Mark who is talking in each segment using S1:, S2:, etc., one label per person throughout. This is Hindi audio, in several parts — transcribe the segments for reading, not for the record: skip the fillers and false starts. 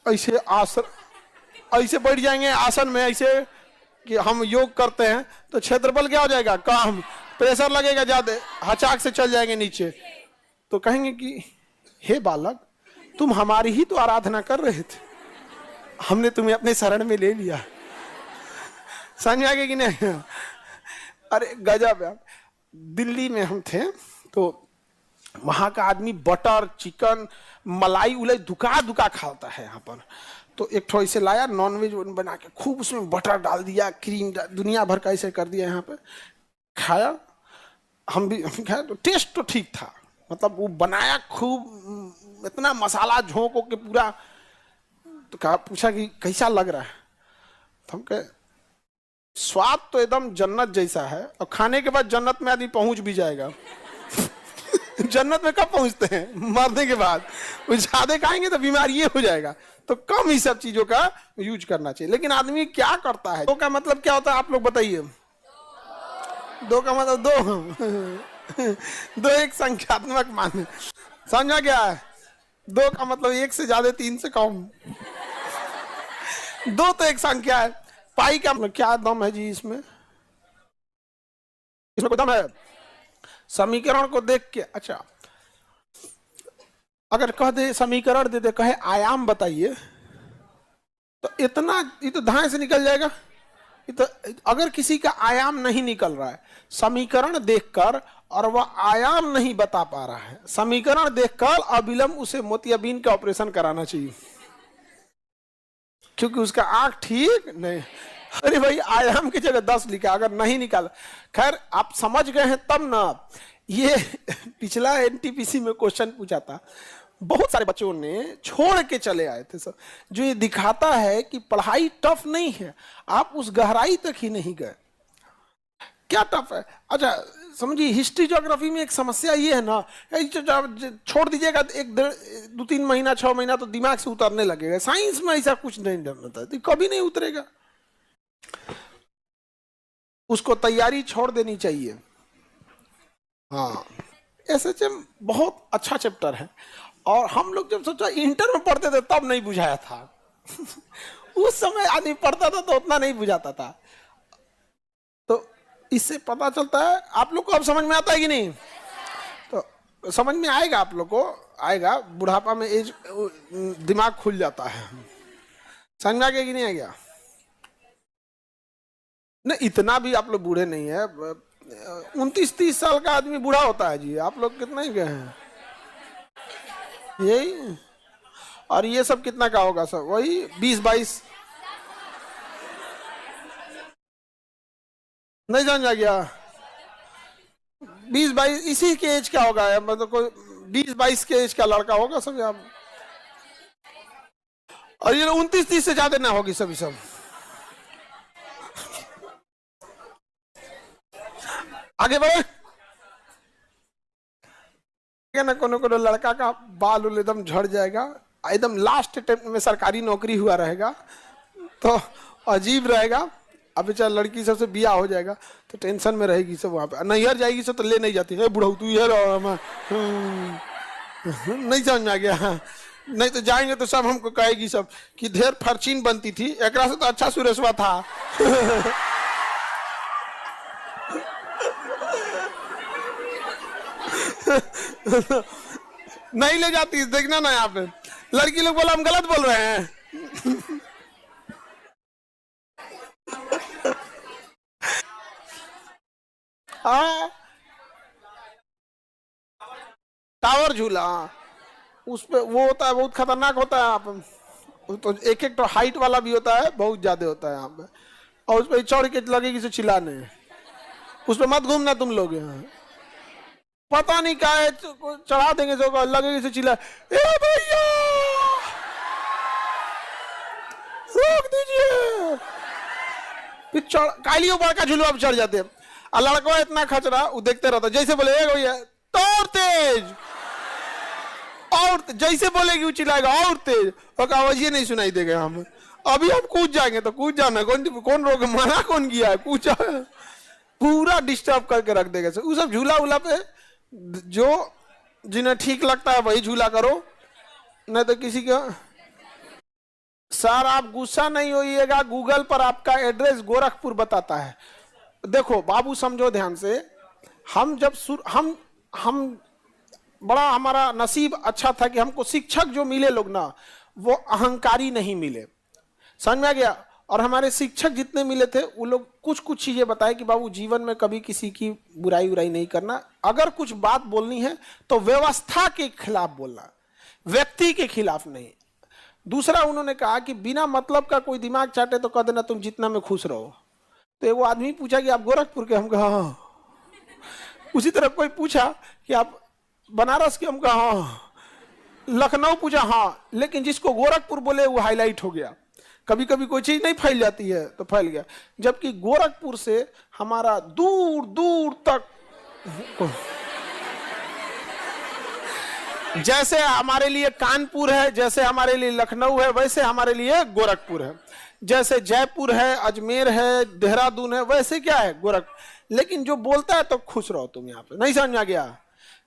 S1: ऐसे आसन, ऐसे बैठ जाएंगे आसन में ऐसे कि हम योग करते हैं तो क्षेत्रफल क्या हो जाएगा, कम, प्रेशर लगेगा ज्यादा, हचाक से चल जाएंगे नीचे। तो कहेंगे कि हे बालक, तुम हमारी ही तो आराधना कर रहे थे, हमने तुम्हें अपने शरण में ले लिया। समझ आ गया कि नहीं? अरे गजब है। दिल्ली में हम थे तो वहां का आदमी बटर चिकन मलाई उलाई दुका दुका खाता है यहाँ पर। तो एक ठो ऐसे लाया नॉनवेज बना के, खूब उसमें बटर डाल दिया, क्रीम दुनिया भर का ऐसे कर दिया यहाँ पे। खाया, हम भी खाया तो टेस्ट तो ठीक था, मतलब वो बनाया खूब इतना मसाला झोंक के पूरा। तो कहा, पूछा कि कैसा लग रहा है? तो हम कहे स्वाद तो एकदम जन्नत जैसा है, और खाने के बाद जन्नत में आदमी पहुंच भी जाएगा। जन्नत में कब पहुंचते हैं? मरने के बाद। ज्यादा खाएंगे तो बीमार ये हो जाएगा। तो कम ही सब चीजों का यूज करना चाहिए। लेकिन आदमी क्या करता है? दो का मतलब क्या होता है आप लोग बताइए? दो का मतलब दो। दो एक संख्यात्मक मान, समझा क्या है? दो का मतलब एक से ज्यादा, तीन से कम। दो तो एक संख्या है। पाई का क्या दम है जी इसमें? इसमें कोई दम है? समीकरण को देख के, अच्छा अगर कह दे समीकरण दे दे, कहे आयाम बताइए, तो इतना ये तो धाए से निकल जाएगा। ये तो अगर किसी का आयाम नहीं निकल रहा है समीकरण देखकर, और वह आयाम नहीं बता पा रहा है, समीकरण देखकर अविलंब उसे मोतियाबिंद का ऑपरेशन कराना चाहिए, क्योंकि उसका आंख ठीक नहीं। अरे भाई आयाम की जगह 10 लिखा, अगर नहीं निकाला। खैर आप समझ गए हैं तब ना। ये पिछला एनटीपीसी में क्वेश्चन पूछा था, बहुत सारे बच्चों ने छोड़ के चले आए थे सब, जो ये दिखाता है कि पढ़ाई टफ नहीं है, आप उस गहराई तक ही नहीं गए। क्या टफ है? अच्छा समझिए, हिस्ट्री ज्योग्राफी में एक समस्या ये है ना, छोड़ दीजिएगा एक 2-3 महीना 6 महीना तो दिमाग से उतरने लगेगा। साइंस में ऐसा कुछ नहीं होता, तो कभी नहीं उतरेगा। उसको तैयारी छोड़ देनी चाहिए। हाँ, एसएचएम बहुत अच्छा चैप्टर है, और हम लोग जब सोचा इंटर में पढ़ते थे तब नहीं बुझाया था। उस समय आदमी पढ़ता था तो उतना नहीं बुझाता था। तो इससे पता चलता है, आप लोग को अब समझ में आता है कि नहीं? तो समझ में आएगा, आप लोग को आएगा। बुढ़ापा में एज दिमाग खुल जाता है। समझ में आ गया कि नहीं आ गया? नहीं इतना भी आप लोग बूढ़े नहीं है। 29-30 साल का आदमी बूढ़ा होता है जी। आप लोग कितना ही गए हैं? यही। और ये सब कितना का होगा? सब वही 20-22। नहीं समझ आ गया? 20-22 इसी के एज का होगा, मतलब कोई 20-22 के एज का लड़का होगा सब यहाँ। और ये 29-30 से ज्यादा ना होगी सभी सब। आगे बढ़े ना। कोनो लड़का का बाल एकदम झड़ जाएगा, एकदम लास्ट अटेम्प्ट में सरकारी नौकरी हुआ रहेगा तो अजीब रहेगा। अब बेचारा लड़की सबसे बिया हो जाएगा तो टेंशन में रहेगी सब। वहां पे नैहर जाएगी सब तो ले नहीं जाती है, बुढ़ऊ तू इधर नहीं समझ में आ गया? नहीं तो जाएंगे तो सब हमको कहेगी सब कि ढेर फर्चीन बनती थी, एक से तो अच्छा सुरेशवा था। नहीं ले जाती, देखना ना यहाँ पे लड़की लोग बोला हम गलत बोल रहे हैं। हाँ टावर झूला, उस पे वो होता है, बहुत खतरनाक होता है। आप तो एक तो हाइट वाला भी होता है, बहुत ज्यादा होता है यहाँ पे, और उस पे चढ़ के लगेगी से चिल्लाने। उस पे मत घूमना तुम लोग। यहाँ पता नहीं क्या है, चढ़ा देंगे जो लगेगी से चिल्ला, ए भैया रोक दीजिए। फिर कालियों बड़का झूलवा पे चढ़ जाते हैं, और लड़का इतना खचरा वो देखते रहता, जैसे बोले भैया तो और तेज, और जैसे बोलेगी वो चिल्लाएगा और तेज, और आवाज ये नहीं सुनाई देगा। हम अभी हम कूद जाएंगे तो कूद जाना, कौन रोक, मना कौन किया है? कूद जा, पूरा डिस्टर्ब करके रख देगा। वो सब झूला उला पे जो जिन्हें ठीक लगता है वही झूला करो, नहीं तो किसी का सर आप गुस्सा नहीं होइएगा, गूगल पर आपका एड्रेस गोरखपुर बताता है। देखो बाबू समझो ध्यान से, हम जब हम बड़ा हमारा नसीब अच्छा था कि हमको शिक्षक जो मिले लोग ना वो अहंकारी नहीं मिले, समझ में आ गया। और हमारे शिक्षक जितने मिले थे वो लोग कुछ कुछ चीजें बताए कि बाबू जीवन में कभी किसी की बुराई उराई नहीं करना, अगर कुछ बात बोलनी है तो व्यवस्था के खिलाफ बोलना, व्यक्ति के खिलाफ नहीं। दूसरा उन्होंने कहा कि बिना मतलब का कोई दिमाग चाटे तो कह देना तुम जितना में खुश रहो। तो वो आदमी पूछा कि आप गोरखपुर के, हम कहा हाँ। उसी तरह कोई पूछा कि आप बनारस के, हम कहा हाँ। लखनऊ पूछा हाँ, लेकिन जिसको गोरखपुर बोले वो हाईलाइट हो गया। कभी कभी कोई चीज नहीं फैल जाती है तो फैल गया, जबकि गोरखपुर से हमारा दूर दूर तक, जैसे हमारे लिए कानपुर है, जैसे हमारे लिए लखनऊ है, वैसे हमारे लिए गोरखपुर है। जैसे जयपुर है, अजमेर है, देहरादून है, वैसे क्या है गोरखपुर। लेकिन जो बोलता है तो खुश रहो तुम, यहाँ पे नहीं समझ में आ गया,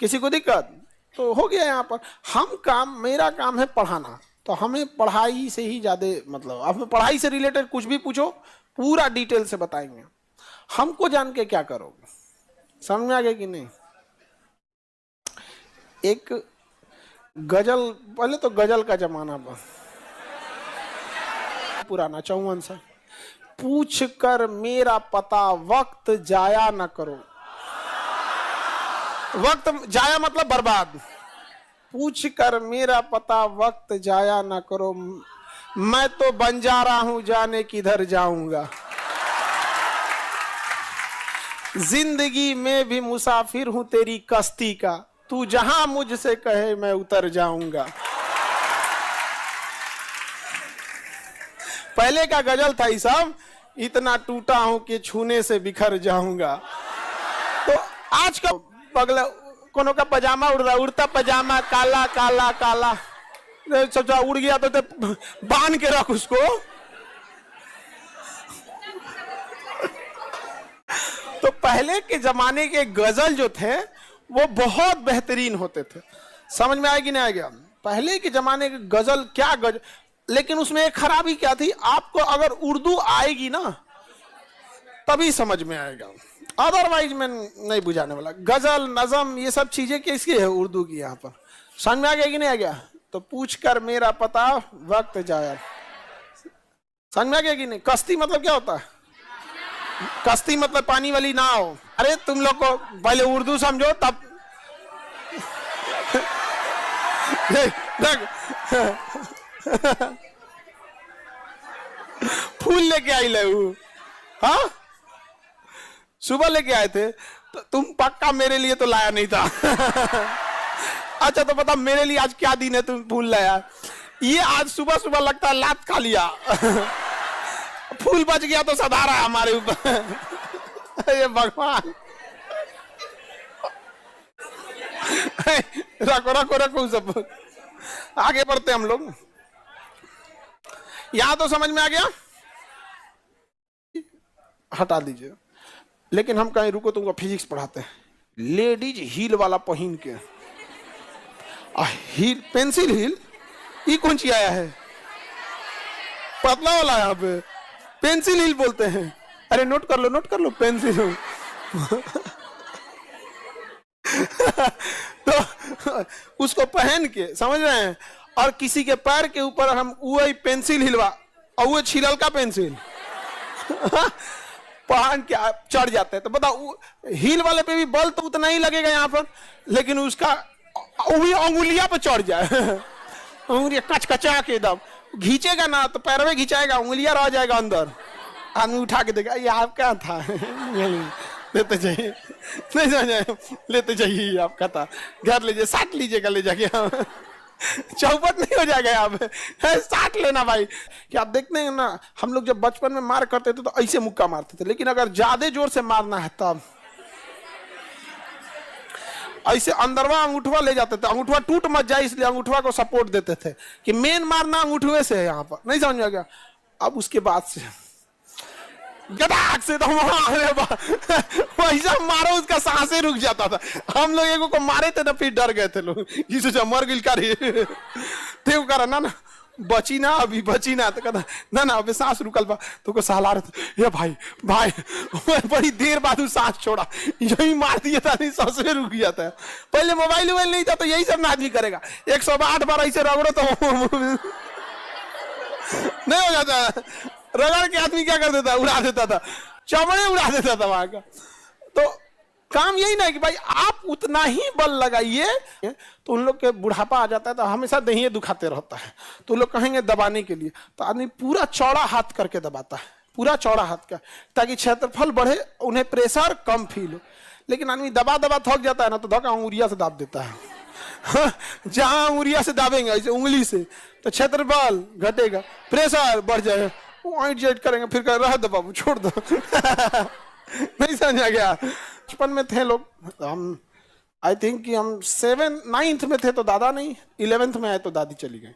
S1: किसी को दिक्कत तो हो गया। यहाँ पर मेरा काम है पढ़ाना, तो हमें पढ़ाई से ही ज्यादा मतलब, आप पढ़ाई से रिलेटेड कुछ भी पूछो पूरा डिटेल से बताएंगे। हमको जान के क्या करोगे, समझ में आ गया कि नहीं। एक गजल, पहले तो गजल का जमाना बस पुराना 54 से, पूछ कर मेरा पता वक्त जाया न करो। वक्त जाया मतलब बर्बाद। पूछ कर मेरा पता वक्त जाया ना करो, मैं तो बंजारा हूं जाने किधर जाऊंगा। जिंदगी में भी मुसाफिर हूं तेरी कश्ती का, तू जहां मुझसे कहे मैं उतर जाऊंगा। पहले का गजल था ये सब, इतना टूटा हूं कि छूने से बिखर जाऊंगा। तो आज का पगला कोनो का पजामा उड़ रहा, उड़ता पजामा काला काला काला, सोचा उड़ गया तो बांध के रख उसको। तो पहले के जमाने के गजल जो थे वो बहुत बेहतरीन होते थे, समझ में आएगी नहीं आएगा। पहले के जमाने के गजल क्या गजल, लेकिन उसमें एक खराबी क्या थी, आपको अगर उर्दू आएगी ना तभी समझ में आएगा, अदरवाइज मैं नहीं बुझाने वाला। गजल नज़म ये सब चीजें किसकी है, उर्दू की। यहाँ पर समझ में आ गया कि नहीं आ गया। तो पूछ कर मेरा पता वक्त जाया, समझ में आ गया कि नहीं। कश्ती मतलब क्या होता है, कश्ती मतलब पानी वाली नाव। अरे तुम लोग को पहले उर्दू समझो तब। फूल लेके आई ले, हाँ सुबह लेके आए थे, तो तुम पक्का मेरे लिए तो लाया नहीं था। अच्छा तो बता मेरे लिए आज क्या दिन है तुम फूल लाया। ये आज सुबह सुबह लगता है लात खा लिया। फूल बच गया तो सधा रहा है हमारे ऊपर। ये भगवान। रखो रखो रखो सब, आगे बढ़ते हम लोग। यहां तो समझ में आ गया, हटा दीजिए। लेकिन हम कहीं रुको, तुमको फिजिक्स पढ़ाते हैं। लेडीज हील वाला पहन के, हील पेंसिल हील, ये कौन सी आया है, पतला वाला यहाँ पे पेंसिल हील बोलते हैं। अरे नोट कर लो पेंसिल। तो उसको पहन के, समझ रहे हैं, और किसी के पैर के ऊपर हम वही पेंसिल हिलवा, और वो छिलल का पेंसिल पहन के चढ़ जाते हैं। तो बताओ हील वाले पे भी बल तो उतना ही लगेगा यहाँ पर, लेकिन उसका वही अंगुलिया पे चढ़ जाए। उंगलियां कचकचा के दम घींचेगा ना तो पैर में घिंचाएगा, उंगलियां रह जाएगा अंदर। आदमी उठा के देखा, ये आप क्या था। लेते जाइए, नहीं समझ, लेते जाइए, आपका था, घर लीजिए, साट लीजिएगा ले जाके। चौपट नहीं हो जाएगा यहाँ पे, साट लेना भाई। कि आप देखते हैं ना, हम लोग जब बचपन में मार करते थे तो ऐसे मुक्का मारते थे, लेकिन अगर ज्यादा जोर से मारना है तब ऐसे अंदरवा अंगूठवा ले जाते थे, अंगूठवा टूट मत जाए इसलिए अंगूठवा को सपोर्ट देते थे कि मेन मारना अंगूठवे से है यहाँ पर, नहीं समझ में आ गया। अब उसके बाद से गदाक से तो वैसा मारो उसका सांसें रुक जाता था। हम लोग एगो को मारे थे ना, फिर डर गए थे लोग, सोचा मर गिल कर करा ना, बची ना अभी, बची ना। तो कहता ना ना अभी सांस रुकल बा। तो को सहला रहे ये भाई भाई, बड़ी देर बाद वो सांस छोड़ा, यही मार दिया था, नहीं सांस में रुक जाता है। पहले मोबाइल वोबाइल नहीं था तो यही सब ना आदमी करेगा, 108 बार ऐसे रगड़ो तो नहीं हो जाता है। रगड़ के आदमी क्या कर देता है, उड़ा देता था, चमड़े उड़ा देता था वहां का। तो काम यही ना कि भाई आप उतना ही बल लगाइए, तो उन लोग के बुढ़ापा आ जाता है तो हमेशा दहिए दुखाते रहता है, तो लोग कहेंगे दबाने के लिए, तो आदमी पूरा चौड़ा हाथ करके दबाता है, पूरा चौड़ा हाथ का, ताकि क्षेत्रफल बढ़े, उन्हें प्रेशर कम फील हो। लेकिन आदमी दबा दबा थक जाता है ना, तो धक्का अंगुरिया से दाब देता है। जहां अंगुरिया से दाबेंगे ऐसे उंगली से, तो क्षेत्रफल घटेगा, प्रेशर बढ़ जाएगा, जेट करेंगे, फिर कह रहा दो बाबू छोड़ दो। नहीं समझा गया। बचपन में थे लोग, हम आई थिंक कि हम 7 9th में थे तो दादा नहीं, 11th में आए तो दादी चली गई।